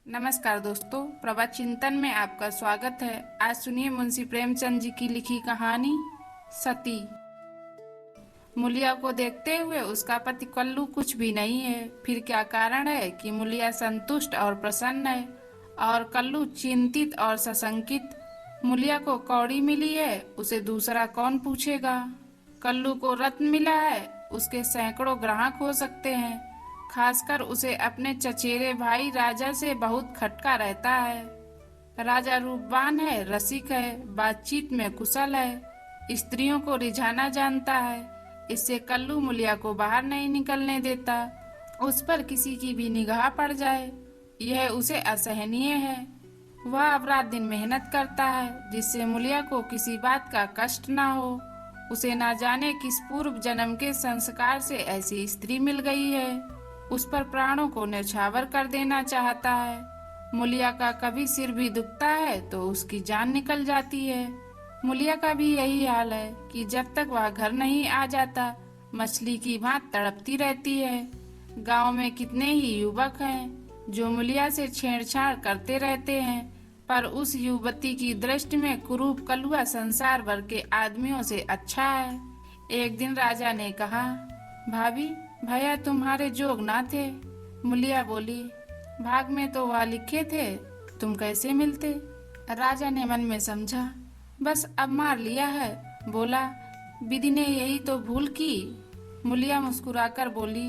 नमस्कार दोस्तों, प्रभात चिंतन में आपका स्वागत है। आज सुनिए मुंशी प्रेमचंद जी की लिखी कहानी सती। मुलिया को देखते हुए उसका पति कल्लू कुछ भी नहीं है। फिर क्या कारण है कि मुलिया संतुष्ट और प्रसन्न है और कल्लू चिंतित और सशंकित। मुलिया को कौड़ी मिली है, उसे दूसरा कौन पूछेगा। कल्लू को रत्न मिला है, उसके सैकड़ों ग्राहक हो सकते हैं। खासकर उसे अपने चचेरे भाई राजा से बहुत खटका रहता है। राजा रूपवान है, रसिक है, बातचीत में कुशल है, स्त्रियों को रिझाना जानता है। इससे कल्लू मुलिया को बाहर नहीं निकलने देता। उस पर किसी की भी निगाह पड़ जाए, यह उसे असहनीय है। वह अब रात दिन मेहनत करता है, जिससे मुलिया को किसी बात का कष्ट ना हो। उसे ना जाने किस पूर्व जन्म के संस्कार से ऐसी स्त्री मिल गई है। उस पर प्राणों को न्यौछावर कर देना चाहता है। मुलिया का कभी सिर भी दुखता है तो उसकी जान निकल जाती है। मुलिया का भी यही हाल है कि जब तक वह घर नहीं आ जाता, मछली की भांति तड़पती रहती है। गांव में कितने ही युवक हैं जो मुलिया से छेड़छाड़ करते रहते हैं, पर उस युवती की दृष्टि में कुरूप कलुआ संसार भर के आदमियों से अच्छा है। एक दिन राजा ने कहा, भाभी, भैया तुम्हारे जोग ना थे। मुलिया बोली, भाग में तो वह लिखे थे, तुम कैसे मिलते। राजा ने मन में समझा, बस अब मार लिया है। बोला, विधि ने यही तो भूल की। मुलिया मुस्कुराकर बोली,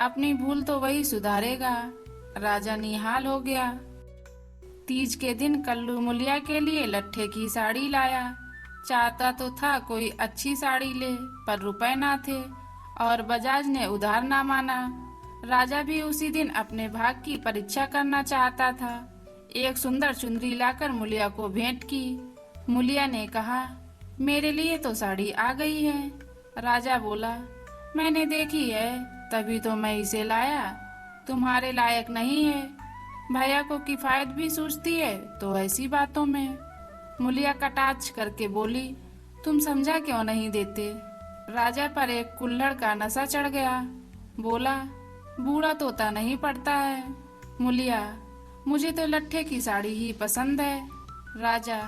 अपनी भूल तो वही सुधारेगा। राजा निहाल हो गया। तीज के दिन कल्लू मुलिया के लिए लट्ठे की साड़ी लाया। चाहता तो था कोई अच्छी साड़ी ले, पर रुपए ना थे और बजाज ने उधार ना माना। राजा भी उसी दिन अपने भाग की परीक्षा करना चाहता था। एक सुंदर चुनरी लाकर मुलिया को भेंट की। मुलिया ने कहा, मेरे लिए तो साड़ी आ गई है। राजा बोला, मैंने देखी है, तभी तो मैं इसे लाया। तुम्हारे लायक नहीं है। भैया को किफायत भी सूझती है तो ऐसी बातों में। मुलिया कटाक्ष करके बोली, तुम समझा क्यों नहीं देते। राजा पर एक कुल्हड़ का नशा चढ़ गया। बोला, बूढ़ा तोता नहीं पड़ता है। मुलिया, मुझे तो लट्ठे की साड़ी ही पसंद है। राजा,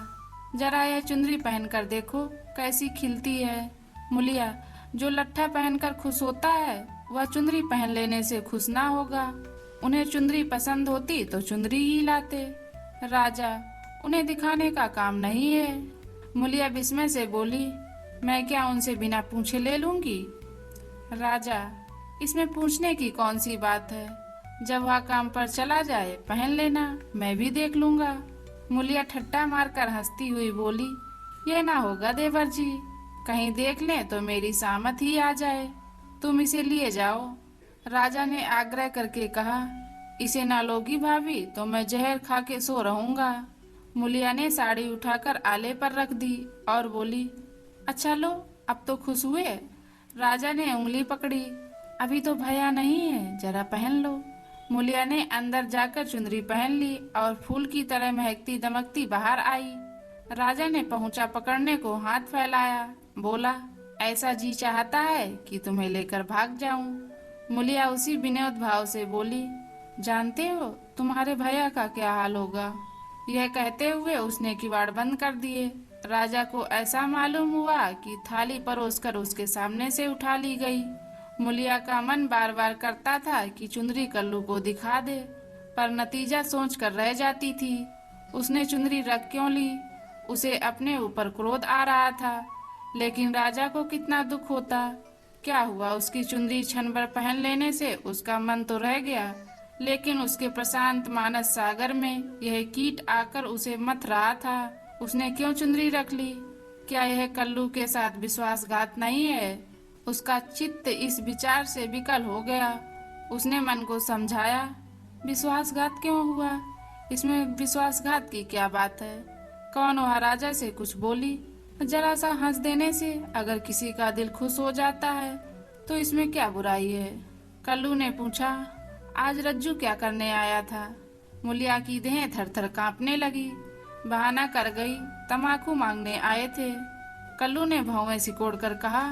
जरा यह चुनरी पहनकर देखो कैसी खिलती है। मुलिया, जो लट्ठा पहनकर खुश होता है वह चुनरी पहन लेने से खुश ना होगा। उन्हें चुनरी पसंद होती तो चुनरी ही लाते। राजा, उन्हें दिखाने का काम नहीं है। मुलिया विस्मय से बोली, मैं क्या उनसे बिना पूछे ले लूंगी। राजा, इसमें पूछने की कौन सी बात है। जब वह काम पर चला जाए पहन लेना, मैं भी देख लूंगा। मुलिया ठट्टा मारकर हंसती हुई बोली, ये ना होगा देवर जी, कहीं देख लें तो मेरी सामत ही आ जाए। तुम इसे लिए जाओ। राजा ने आग्रह करके कहा, इसे ना लोगी भाभी तो मैं जहर खा के सो रहूंगा। मुलिया ने साड़ी उठाकर आले पर रख दी और बोली, अच्छा लो, अब तो खुश हुए। राजा ने उंगली पकड़ी, अभी तो भैया नहीं है, जरा पहन लो। मुलिया ने अंदर जाकर चुनरी पहन ली और फूल की तरह महकती दमकती बाहर आई। राजा ने पहुंचा पकड़ने को हाथ फैलाया। बोला, ऐसा जी चाहता है कि तुम्हें लेकर भाग जाऊं। मुलिया उसी विनोद भाव से बोली, जानते हो तुम्हारे भैया का क्या हाल होगा। यह कहते हुए उसने किवाड़ बंद कर दिए। राजा को ऐसा मालूम हुआ कि थाली परोसकर उसके सामने से उठा ली गई। मुलिया का मन बार बार करता था कि चुनरी कल्लू को दिखा दे, पर नतीजा सोच कर रह जाती थी। उसने चुनरी रख क्यों ली। उसे अपने ऊपर क्रोध आ रहा था, लेकिन राजा को कितना दुख होता। क्या हुआ, उसकी चुनरी क्षण भर पहन लेने से उसका मन तो रह गया, लेकिन उसके प्रशांत मानस सागर में यह कीट आकर उसे मथ रहा था। उसने क्यों चुनरी रख ली। क्या यह कल्लू के साथ विश्वासघात नहीं है। उसका चित्त इस विचार से विकल हो गया। उसने मन को समझाया, विश्वासघात क्यों हुआ, इसमें विश्वासघात की क्या बात है। कौन वह राजा से कुछ बोली। जरा सा हंस देने से अगर किसी का दिल खुश हो जाता है तो इसमें क्या बुराई है। कल्लू ने पूछा, आज रज्जू क्या करने आया था। मुलिया की देह थर थर कांपने लगी। बहाना कर गई, तमाकू मांगने आए थे। कल्लू ने भौवें सिकोड़ कर कहा,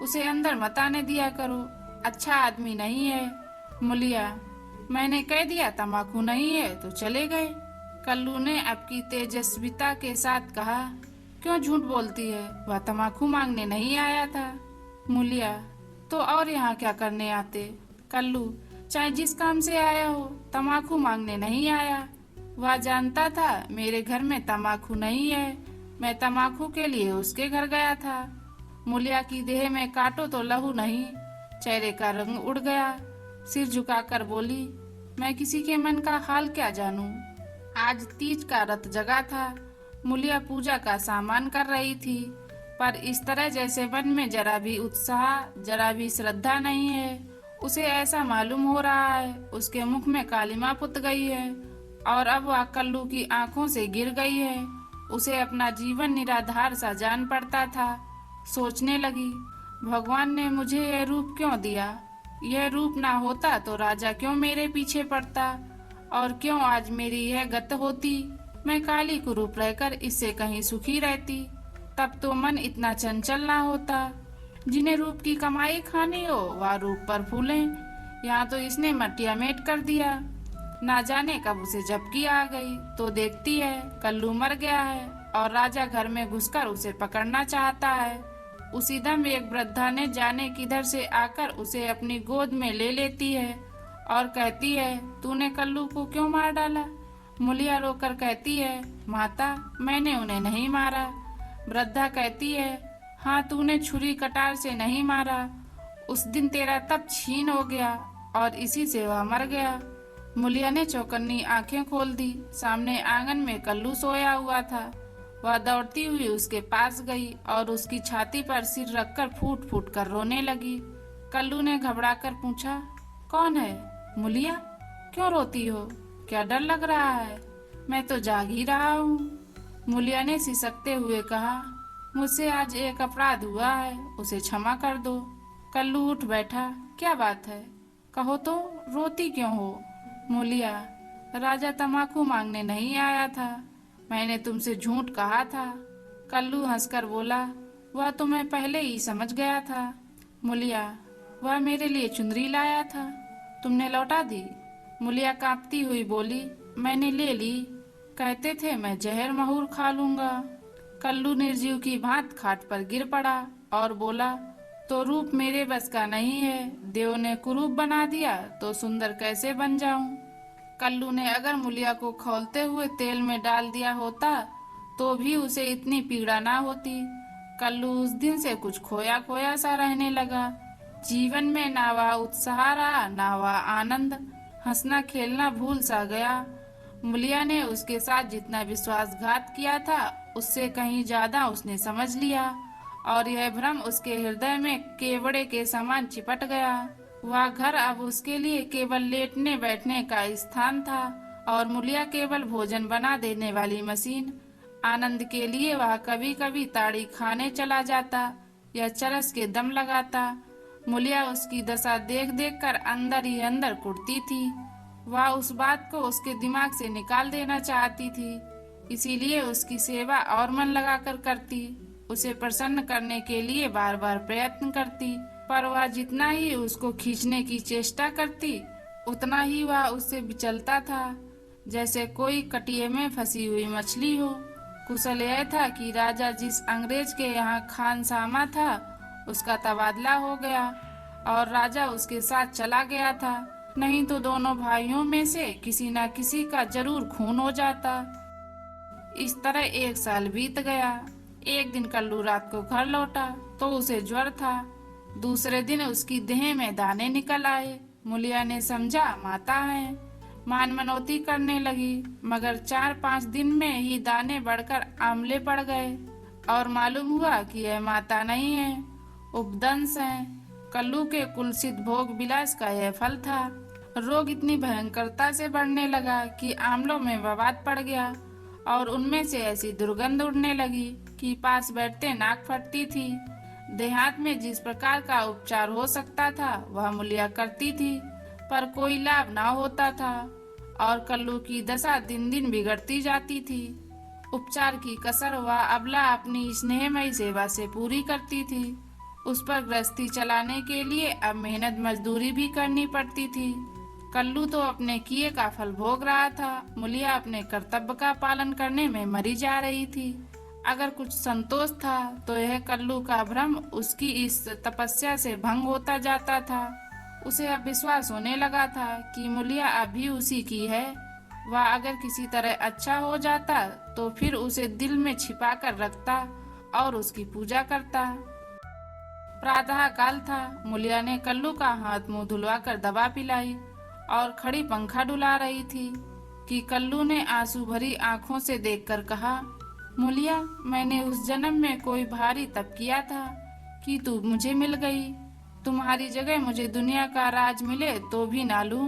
उसे अंदर मत आने दिया करो, अच्छा आदमी नहीं है। मुलिया, मैंने कह दिया तम्बाकू नहीं है तो चले गए। कल्लू ने आपकी तेजस्विता के साथ कहा, क्यों झूठ बोलती है, वह तम्बाकू मांगने नहीं आया था। मूलिया, तो और यहाँ क्या करने आते? कल्लू, चाहे जिस काम से आया हो, तम्बाकू मांगने नहीं आया। वह जानता था मेरे घर में तम्बाकू नहीं है, मैं तम्बाकू के लिए उसके घर गया था। मूलिया की देह में काटो तो लहू नहीं, चेहरे का रंग उड़ गया। सिर झुकाकर बोली, मैं किसी के मन का हाल क्या जानूं। आज तीज का रथ जगा था। मूलिया पूजा का सामान कर रही थी, पर इस तरह जैसे मन में जरा भी उत्साह, जरा भी श्रद्धा नहीं है। उसे ऐसा मालूम हो रहा है उसके मुख में कालिमा पुत गई है और अब वह कल्लू की आंखों से गिर गई है। उसे अपना जीवन निराधार सा जान पड़ता था। सोचने लगी, भगवान ने मुझे यह रूप क्यों दिया? यह रूप ना होता तो राजा क्यों मेरे पीछे पड़ता, और क्यों आज मेरी यह गत होती? मैं काली कुरूप रहकर इससे कहीं सुखी रहती, तब तो मन इतना चंचल ना होता। जिन्हें रूप की कमाई खानी हो वह रूप पर फूलें, यहाँ तो इसने मटिया मेट कर दिया। ना जाने कब उसे झपकी आ गई तो देखती है कल्लू मर गया है और राजा घर में घुसकर उसे पकड़ना चाहता है। उसी दम एक वृद्धा ने जाने किधर से आकर उसे अपनी गोद में ले लेती है और कहती है, तूने कल्लू को क्यों मार डाला? मूलिया रोकर कहती है, माता, मैंने उन्हें नहीं मारा। वृद्धा कहती है, हाँ, तूने छुरी कटार से नहीं मारा। उस दिन तेरा तप छीन हो गया और इसी से वह मर गया। मूलिया ने चौकन्नी आंखें खोल दी। सामने आंगन में कल्लू सोया हुआ था। वह दौड़ती हुई उसके पास गई और उसकी छाती पर सिर रखकर फूट फूट कर रोने लगी। कल्लू ने घबराकर पूछा, कौन है? मूलिया, क्यों रोती हो? क्या डर लग रहा है? मैं तो जाग ही रहा हूँ। मूलिया ने सिसकते हुए कहा, मुझसे आज एक अपराध हुआ है, उसे क्षमा कर दो। कल्लू उठ बैठा, क्या बात है? कहो तो, रोती क्यों हो? मूलिया, राजा तम्बाकू मांगने नहीं आया था, मैंने तुमसे झूठ कहा था। कल्लू हंसकर बोला, वह तो मैं पहले ही समझ गया था। मूलिया, वह मेरे लिए चुंदरी लाया था, तुमने लौटा दी? मूलिया कांपती हुई बोली, मैंने ले ली, कहते थे मैं जहर महूर खा लूंगा। कल्लू निर्जीव की भांत खाट पर गिर पड़ा और बोला, तो रूप मेरे बस का नहीं है, देव ने कुरूप बना दिया तो सुंदर कैसे बन जाऊं। कल्लू ने अगर मूलिया को खौलते हुए तेल में डाल दिया होता तो भी उसे इतनी पीड़ा ना होती। कल्लू उस दिन से कुछ खोया खोया सा रहने लगा। जीवन में ना वह उत्साह रहा, ना वह आनंद, हंसना खेलना भूल सा गया। मूलिया ने उसके साथ जितना विश्वासघात किया था उससे कहीं ज्यादा उसने समझ लिया और यह भ्रम उसके हृदय में केवड़े के समान चिपट गया। वह घर अब उसके लिए केवल लेटने बैठने का स्थान था और मूलिया केवल भोजन बना देने वाली मशीन। आनंद के लिए वह कभी कभी ताड़ी खाने चला जाता या चरस के दम लगाता। मूलिया उसकी दशा देख देख कर अंदर ही अंदर कुढ़ती थी। वह उस बात को उसके दिमाग से निकाल देना चाहती थी, इसीलिए उसकी सेवा और मन लगाकर करती, उसे प्रसन्न करने के लिए बार बार प्रयत्न करती, पर वह जितना ही उसको खींचने की चेष्टा करती उतना ही वह उससे विचलता था, जैसे कोई कटिये में फंसी हुई मछली हो। कुशल यह था कि राजा जिस अंग्रेज के यहाँ खानसामा था उसका तबादला हो गया और राजा उसके साथ चला गया था, नहीं तो दोनों भाइयों में से किसी न किसी का जरूर खून हो जाता। इस तरह एक साल बीत गया। एक दिन कल्लू रात को घर लौटा तो उसे ज्वर था। दूसरे दिन उसकी देह में दाने निकल आए। मूलिया ने समझा माता है, मान मनौती करने लगी, मगर 4-5 दिन में ही दाने बढ़कर आंवले पड़ गए और मालूम हुआ कि यह माता नहीं है, उपदंश है। कल्लू के कुलसित भोग विलास का यह फल था। रोग इतनी भयंकरता से बढ़ने लगा कि आंवलों में बवाद पड़ गया और उनमें से ऐसी दुर्गंध उड़ने लगी कि पास बैठते नाक फटती थी। देहात में जिस प्रकार का उपचार हो सकता था वह मूलिया करती थी, पर कोई लाभ ना होता था और कल्लू की दशा दिन दिन बिगड़ती जाती थी। उपचार की कसर वह अबला अपनी स्नेहमयी सेवा से पूरी करती थी। उस पर गृहस्थी चलाने के लिए अब मेहनत मजदूरी भी करनी पड़ती थी। कल्लू तो अपने किए का फल भोग रहा था, मुलिया अपने कर्तव्य का पालन करने में मरी जा रही थी। अगर कुछ संतोष था तो यह कल्लू का भ्रम उसकी इस तपस्या से भंग होता जाता था। उसे अब विश्वास होने लगा था कि मुलिया अभी उसी की है। वह अगर किसी तरह अच्छा हो जाता तो फिर उसे दिल में छिपा कर रखता और उसकी पूजा करता। प्रातः काल था। मुलिया ने कल्लू का हाथ मुंह धुलवा कर दवा पिलाई और खड़ी पंखा डुला रही थी कि कल्लू ने आंसू भरी आंखों से देखकर कहा, मुलिया, मैंने उस जन्म में कोई भारी तप किया था कि तू मुझे मिल गई। तुम्हारी जगह मुझे दुनिया का राज मिले तो भी ना लूं।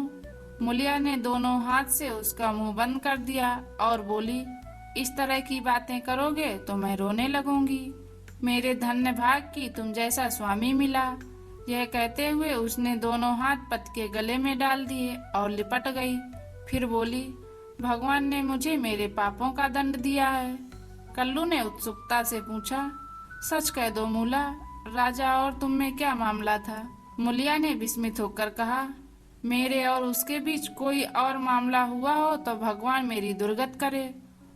मुलिया ने दोनों हाथ से उसका मुंह बंद कर दिया और बोली, इस तरह की बातें करोगे तो मैं रोने लगूंगी। मेरे धन्य भाग की तुम जैसा स्वामी मिला। यह कहते हुए उसने दोनों हाथ पति के गले में डाल दिए और लिपट गई। फिर बोली, भगवान ने मुझे मेरे पापों का दंड दिया है। कल्लू ने उत्सुकता से पूछा, सच कह दो मूला, राजा और तुम में क्या मामला था? मुलिया ने विस्मित होकर कहा, मेरे और उसके बीच कोई और मामला हुआ हो तो भगवान मेरी दुर्गत करे।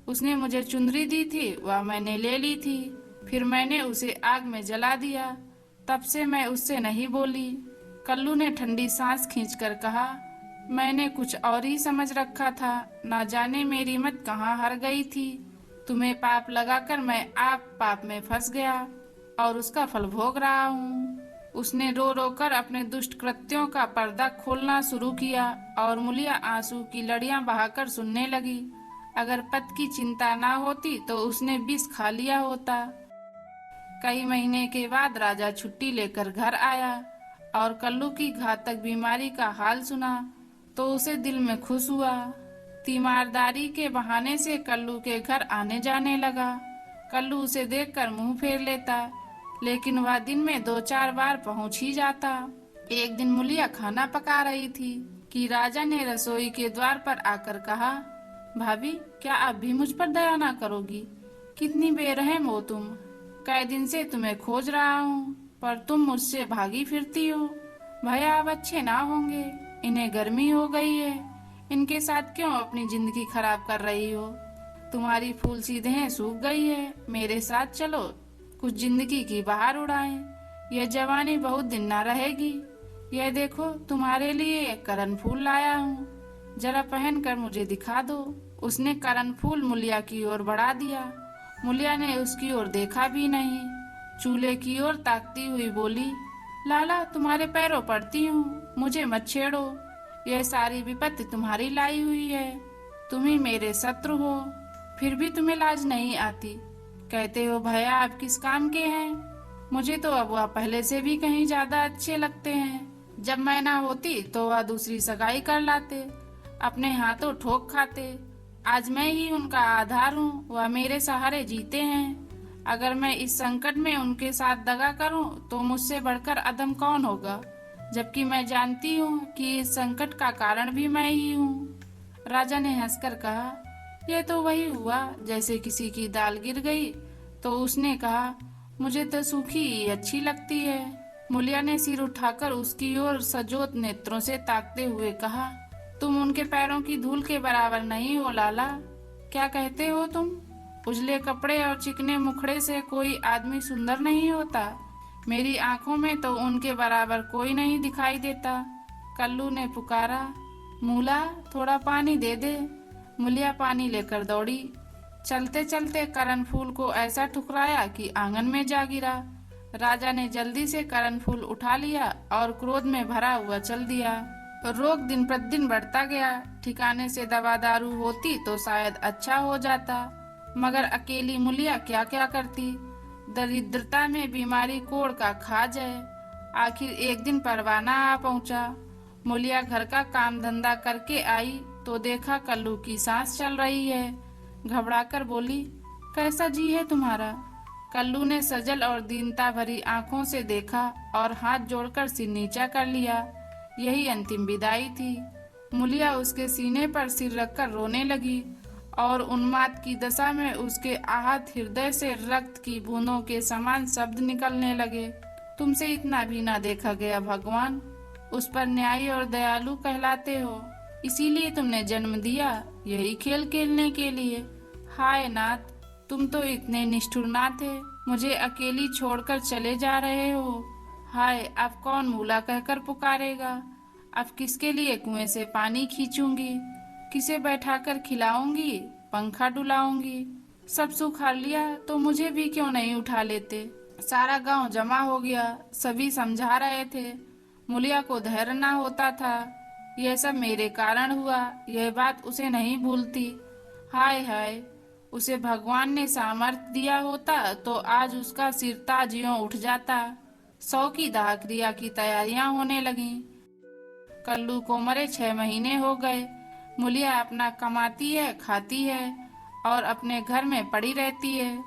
उसने मुझे चुंदरी दी थी, वह मैंने ले ली थी, फिर मैंने उसे आग में जला दिया। तब से मैं उससे नहीं बोली। कल्लू ने ठंडी सांस खींचकर कहा, मैंने कुछ और ही समझ रखा था। ना जाने मेरी मत कहाँ हर गई थी। तुम्हें पाप लगाकर मैं आप पाप में फंस गया और उसका फल भोग रहा हूँ। उसने रो रो कर अपने दुष्ट कृत्यों का पर्दा खोलना शुरू किया और मुलिया आंसू की लड़ियां बहाकर सुनने लगी। अगर पति की चिंता ना होती तो उसने विष खा लिया होता। कई महीने के बाद राजा छुट्टी लेकर घर आया और कल्लू की घातक बीमारी का हाल सुना तो उसे दिल में खुश हुआ। तीमारदारी के बहाने से कल्लू के घर आने जाने लगा। कल्लू उसे देखकर मुंह फेर लेता, लेकिन वह दिन में 2-4 बार पहुंच ही जाता। एक दिन मुलिया खाना पका रही थी कि राजा ने रसोई के द्वार पर आकर कहा, भाभी, क्या आप भी मुझ पर दया ना करोगी? कितनी बेरहम हो तुम। कई दिन से तुम्हें खोज रहा हूँ, पर तुम मुझसे भागी फिरती हो। भैया अब अच्छे ना होंगे, इन्हें गर्मी हो गई है। इनके साथ क्यों अपनी जिंदगी खराब कर रही हो? तुम्हारी फूल सी देह सूख गई है। मेरे साथ चलो, कुछ जिंदगी की बाहर उड़ाएं। यह जवानी बहुत दिन ना रहेगी। यह देखो, तुम्हारे लिए एक करण फूल लाया हूँ, जरा पहन कर मुझे दिखा दो। उसने करण फूल मुलिया की ओर बढ़ा दिया। मुलिया ने उसकी ओर देखा भी नहीं, चूल्हे की ओर ताकती हुई बोली, लाला, तुम्हारे पैरों पड़ती हूँ, मुझे मत छेड़ो। यह सारी विपत्ति तुम्हारी लाई हुई है। तुम ही मेरे शत्रु हो, फिर भी तुम्हें लाज नहीं आती। कहते हो भैया आप किस काम के हैं। मुझे तो अब वह पहले से भी कहीं ज्यादा अच्छे लगते हैं। जब मैं ना होती तो वह दूसरी सगाई कर लाते, अपने हाथों ठोक खाते। आज मैं ही उनका आधार हूँ, वह मेरे सहारे जीते हैं। अगर मैं इस संकट में उनके साथ दगा करूँ तो मुझसे बढ़कर अधम कौन होगा, जबकि मैं जानती हूँ कि इस संकट का कारण भी मैं ही हूँ। राजा ने हंसकर कहा, यह तो वही हुआ जैसे किसी की दाल गिर गई तो उसने कहा, मुझे तो सूखी ही अच्छी लगती है। मुलिया ने सिर उठाकर उसकी ओर सजोत नेत्रों से ताकते हुए कहा, तुम उनके पैरों की धूल के बराबर नहीं हो लाला। क्या कहते हो तुम? उजले कपड़े और चिकने मुखड़े से कोई आदमी सुंदर नहीं होता। मेरी आंखों में तो उनके बराबर कोई नहीं दिखाई देता। कल्लू ने पुकारा, मूला, थोड़ा पानी दे दे। मुलिया पानी लेकर दौड़ी। चलते चलते करण फूल को ऐसा ठुकराया कि आंगन में जा गिरा। राजा ने जल्दी से करण फूल उठा लिया और क्रोध में भरा हुआ चल दिया। रोग दिन प्रतिदिन बढ़ता गया। ठिकाने से दवा दारू होती तो शायद अच्छा हो जाता, मगर अकेली मुलिया क्या क्या करती। दरिद्रता में बीमारी कोड़ का खा जाए। आखिर एक दिन परवाना आ पहुंचा। मुलिया घर का काम धंधा करके आई तो देखा कल्लू की सांस चल रही है। घबराकर बोली, कैसा जी है तुम्हारा? कल्लू ने सजल और दीनता भरी आंखों से देखा और हाथ जोड़कर सिर नीचा कर लिया। यही अंतिम विदाई थी। मुलिया उसके सीने पर सिर रखकर रोने लगी और उन्माद की दशा में उसके आहत हृदय से रक्त की बूंदों के समान शब्द निकलने लगे, तुमसे इतना भी ना देखा गया भगवान। उस पर न्यायी और दयालु कहलाते हो, इसीलिए तुमने जन्म दिया यही खेल खेलने के लिए। हाय नाथ, तुम तो इतने निष्ठुर ना थे, मुझे अकेली छोड़कर चले जा रहे हो। हाय, अब कौन मूला कहकर पुकारेगा? अब किसके लिए कुएं से पानी खींचूंगी? किसे बैठाकर खिलाऊंगी, पंखा डुलाऊंगी? सब सुख हार लिया तो मुझे भी क्यों नहीं उठा लेते? सारा गांव जमा हो गया, सभी समझा रहे थे, मुलिया को धैर्य ना होता था। यह सब मेरे कारण हुआ, यह बात उसे नहीं भूलती। हाय हाय, उसे भगवान ने सामर्थ्य दिया होता तो आज उसका सिर ताजियों उठ जाता। 100 की दाह क्रिया की तैयारियां होने लगी। कल्लू को मरे 6 महीने हो गए। मुलिया अपना कमाती है, खाती है और अपने घर में पड़ी रहती है।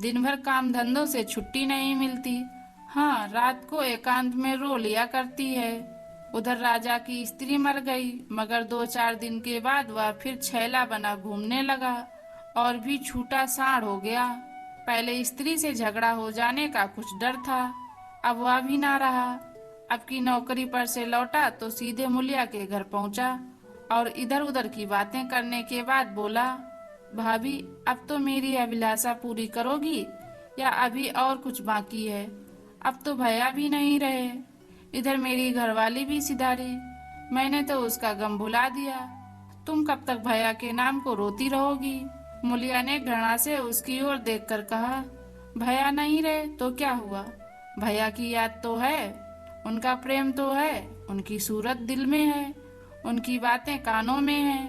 दिन भर काम धंधों से छुट्टी नहीं मिलती। हाँ, रात को एकांत में रो लिया करती है। उधर राजा की स्त्री मर गई, मगर 2-4 दिन के बाद वह फिर छैला बना घूमने लगा और भी छूटा सांड हो गया। पहले स्त्री से झगड़ा हो जाने का कुछ डर था, अब वह भी ना रहा। अब की नौकरी पर से लौटा तो सीधे मुलिया के घर पहुंचा और इधर उधर की बातें करने के बाद बोला, भाभी, अब तो मेरी अभिलाषा पूरी करोगी या अभी और कुछ बाकी है? अब तो भैया भी नहीं रहे, इधर मेरी घरवाली भी सिधारी, मैंने तो उसका गम भुला दिया। तुम कब तक भैया के नाम को रोती रहोगी? मुलिया ने घृणा से उसकी ओर देखकर कहा, भैया नहीं रहे तो क्या हुआ? भैया की याद तो है, उनका प्रेम तो है, उनकी सूरत दिल में है, उनकी बातें कानों में है।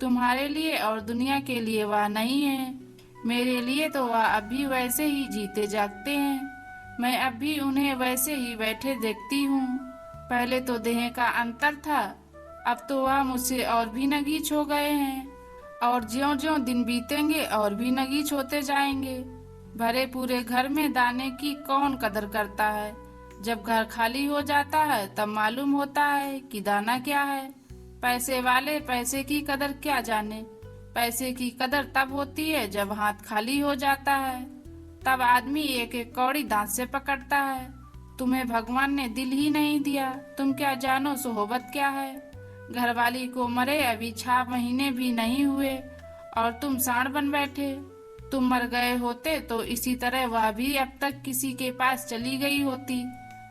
तुम्हारे लिए और दुनिया के लिए वह नहीं है, मेरे लिए तो वह अब भी वैसे ही जीते जागते हैं। मैं अब भी उन्हें वैसे ही बैठे देखती हूँ। पहले तो देह का अंतर था, अब तो वह मुझसे और भी नगीच हो गए हैं और ज्यों-ज्यों दिन बीतेंगे और भी नगीच होते जाएंगे। भरे पूरे घर में दाने की कौन कदर करता है? जब घर खाली हो जाता है तब मालूम होता है कि दाना क्या है। पैसे वाले पैसे की कदर क्या जाने। पैसे की कदर तब होती है जब हाथ खाली हो जाता है, तब आदमी एक एक कौड़ी दांत से पकड़ता है। तुम्हें भगवान ने दिल ही नहीं दिया, तुम क्या जानो सोहबत क्या है। घरवाली को मरे अभी 6 महीने भी नहीं हुए और तुम सांड बन बैठे। तुम मर गए होते तो इसी तरह वह भी अब तक किसी के पास चली गई होती।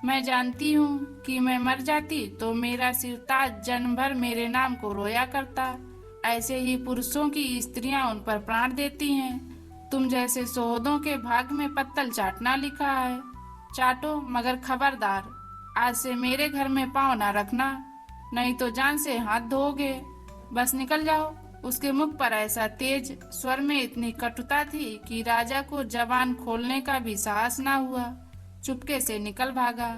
मैं जानती हूँ कि मैं मर जाती तो मेरा सिरताज जन्म भर मेरे नाम को रोया करता। ऐसे ही पुरुषों की स्त्रियां उन पर प्राण देती हैं। तुम जैसे सोहदों के भाग में पत्तल चाटना लिखा है। चाटो, मगर खबरदार, आज से मेरे घर में पाँव ना रखना, नहीं तो जान से हाथ धोगे। बस निकल जाओ। उसके मुख पर ऐसा तेज, स्वर में इतनी कटुता थी कि राजा को जबान खोलने का भी साहस ना हुआ। चुपके से निकल भागा।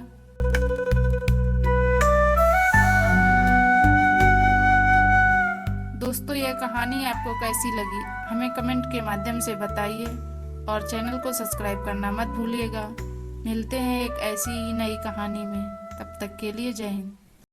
दोस्तों, यह कहानी आपको कैसी लगी हमें कमेंट के माध्यम से बताइए और चैनल को सब्सक्राइब करना मत भूलिएगा। मिलते हैं एक ऐसी ही नई कहानी में, तब तक के लिए जय हिंद।